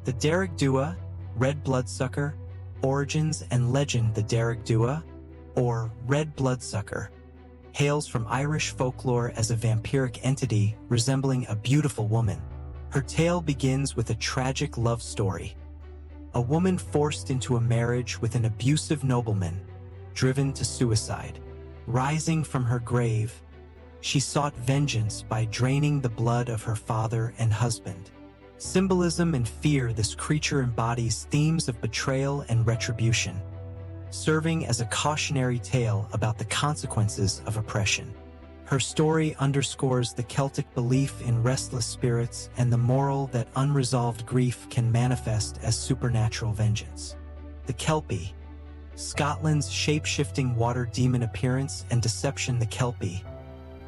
The Derrig Dua, red bloodsucker, origins and legend. The Derrig Dua, or red bloodsucker, hails from Irish folklore as a vampiric entity resembling a beautiful woman. Her tale begins with a tragic love story. A woman forced into a marriage with an abusive nobleman, driven to suicide. Rising from her grave, she sought vengeance by draining the blood of her father and husband. Symbolism and fear. This creature embodies themes of betrayal and retribution, serving as a cautionary tale about the consequences of oppression. Her story underscores the Celtic belief in restless spirits and the moral that unresolved grief can manifest as supernatural vengeance. The Kelpie, Scotland's shape-shifting water demon appearance and deception. The Kelpie,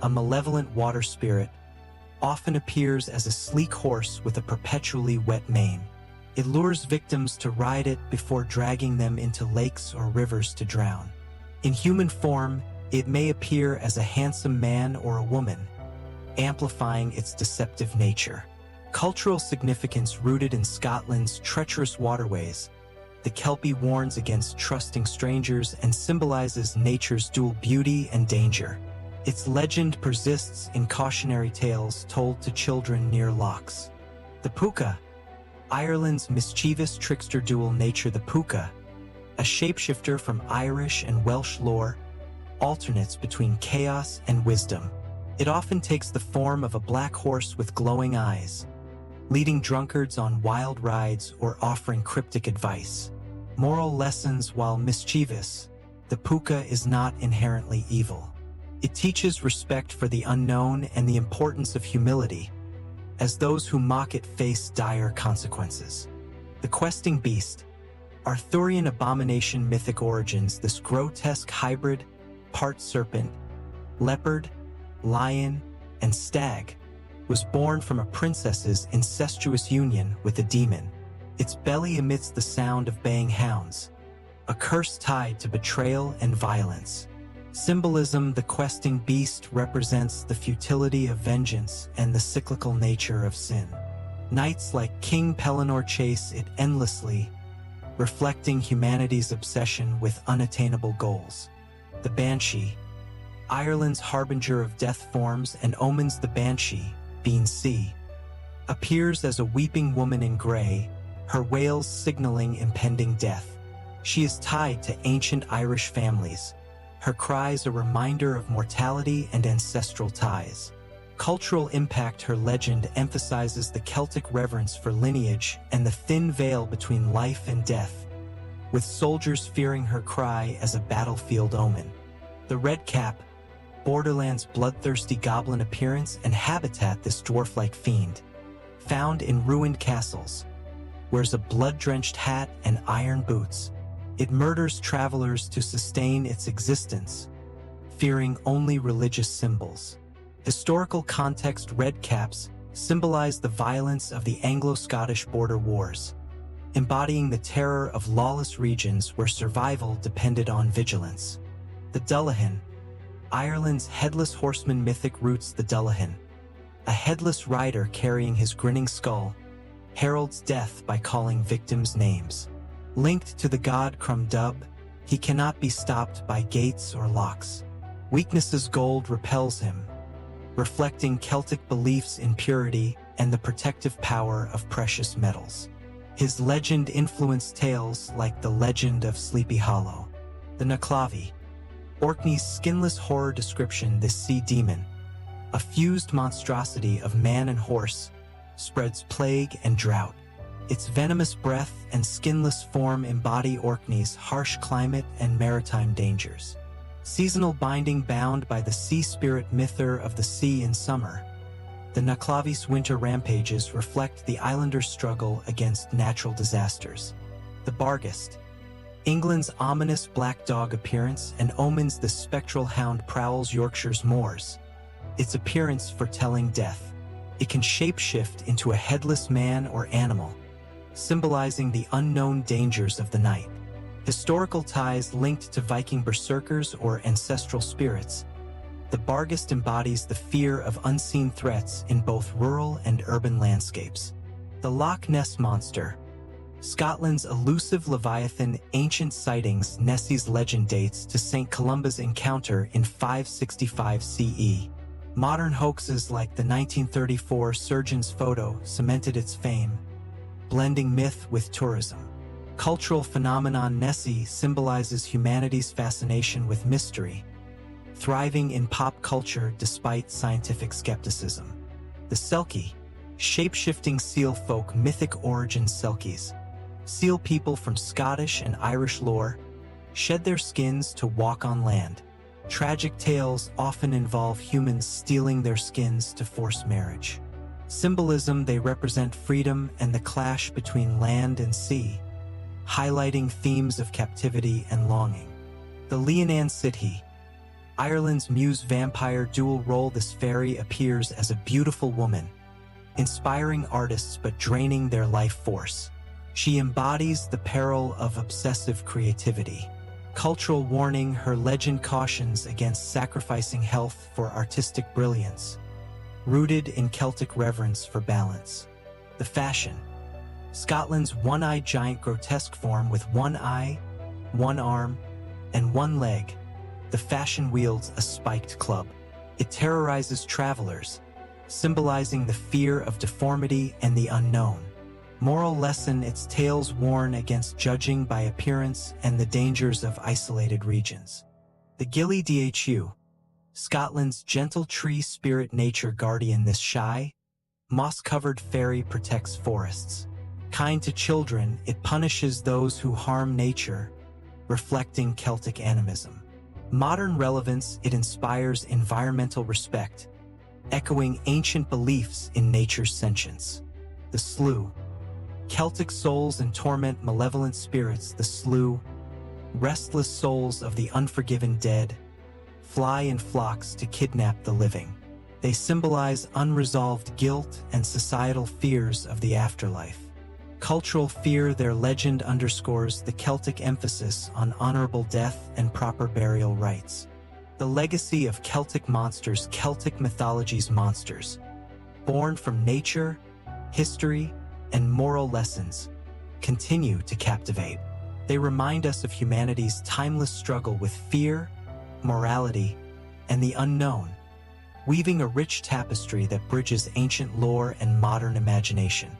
a malevolent water spirit, often appears as a sleek horse with a perpetually wet mane. It lures victims to ride it before dragging them into lakes or rivers to drown. In human form, it may appear as a handsome man or a woman, amplifying its deceptive nature. Cultural significance. Rooted in Scotland's treacherous waterways, the Kelpie warns against trusting strangers and symbolizes nature's dual beauty and danger. Its legend persists in cautionary tales told to children near lochs. The Puka, Ireland's mischievous trickster. Dual nature. The Puka, a shapeshifter from Irish and Welsh lore, alternates between chaos and wisdom. It often takes the form of a black horse with glowing eyes, leading drunkards on wild rides or offering cryptic advice. Moral lessons. While mischievous, the Puka is not inherently evil. It teaches respect for the unknown and the importance of humility, as those who mock it face dire consequences. The questing beast, Arthurian abomination. Mythic origins. This grotesque hybrid, part serpent, leopard, lion, and stag, was born from a princess's incestuous union with a demon. Its belly emits the sound of baying hounds, a curse tied to betrayal and violence. Symbolism. The questing beast represents the futility of vengeance and the cyclical nature of sin. Knights like King Pellinore chase it endlessly, reflecting humanity's obsession with unattainable goals. The Banshee, Ireland's harbinger of death forms and omens. The Banshee, Banshee, appears as a weeping woman in gray, her wails signaling impending death. She is tied to ancient Irish families, her cries a reminder of mortality and ancestral ties. Cultural impact. Her legend emphasizes the Celtic reverence for lineage and the thin veil between life and death, with soldiers fearing her cry as a battlefield omen. The Red Cap, Borderlands' bloodthirsty goblin appearance and habitat. This dwarf-like fiend, found in ruined castles, wears a blood-drenched hat and iron boots. It murders travelers to sustain its existence, fearing only religious symbols. Historical context. Red caps symbolize the violence of the Anglo-Scottish border wars, embodying the terror of lawless regions where survival depended on vigilance. The Dullahan, Ireland's headless horseman. Mythic roots. The Dullahan, a headless rider carrying his grinning skull, heralds death by calling victims names. Linked to the god Crum Dub, he cannot be stopped by gates or locks. Weakness's gold repels him, reflecting Celtic beliefs in purity and the protective power of precious metals. His legend influenced tales like the legend of Sleepy Hollow. The Nuckelavee, Orkney's skinless horror description. This sea demon, a fused monstrosity of man and horse, spreads plague and drought. Its venomous breath and skinless form embody Orkney's harsh climate and maritime dangers. Seasonal binding. Bound by the sea spirit mythor of the sea in summer, the Nuckelavie's winter rampages reflect the islanders' struggle against natural disasters. The Barghest, England's ominous black dog appearance and omens. The spectral hound prowls Yorkshire's moors, its appearance foretelling death. It can shapeshift into a headless man or animal, symbolizing the unknown dangers of the night. Historical ties linked to Viking berserkers or ancestral spirits, the Barghest embodies the fear of unseen threats in both rural and urban landscapes. The Loch Ness Monster, Scotland's elusive Leviathan. Ancient sightings. Nessie's legend dates to St. Columba's encounter in 565 CE. Modern hoaxes like the 1934 surgeon's photo cemented its fame, blending myth with tourism. Cultural phenomenon. Nessie symbolizes humanity's fascination with mystery, thriving in pop culture despite scientific skepticism. The Selkie, shape-shifting seal folk. Mythic origins. Selkies, seal people from Scottish and Irish lore, shed their skins to walk on land. Tragic tales often involve humans stealing their skins to force marriage. Symbolism. They represent freedom and the clash between land and sea, highlighting themes of captivity and longing. The Leonan Sidhe, Ireland's muse vampire dual role. This fairy appears as a beautiful woman, inspiring artists but draining their life force. She embodies the peril of obsessive creativity. Cultural warning. Her legend cautions against sacrificing health for artistic brilliance, rooted in Celtic reverence for balance. The fashion. Scotland's one-eyed giant. Grotesque form with one eye, one arm, and one leg. The fashion wields a spiked club. It terrorizes travelers, symbolizing the fear of deformity and the unknown. Moral lesson. Its tales warn against judging by appearance and the dangers of isolated regions. The Gilly Dhu, Scotland's gentle tree spirit nature guardian. This shy, moss-covered fairy protects forests. Kind to children, it punishes those who harm nature, reflecting Celtic animism. Modern relevance. It inspires environmental respect, echoing ancient beliefs in nature's sentience. The Slough, Celtic souls and torment malevolent spirits. The Slough, restless souls of the unforgiven dead, fly in flocks to kidnap the living. They symbolize unresolved guilt and societal fears of the afterlife. Cultural fear. Their legend underscores the Celtic emphasis on honorable death and proper burial rites. The legacy of Celtic monsters. Celtic mythology's monsters, born from nature, history, and moral lessons, continue to captivate. They remind us of humanity's timeless struggle with fear, morality, and the unknown, weaving a rich tapestry that bridges ancient lore and modern imagination.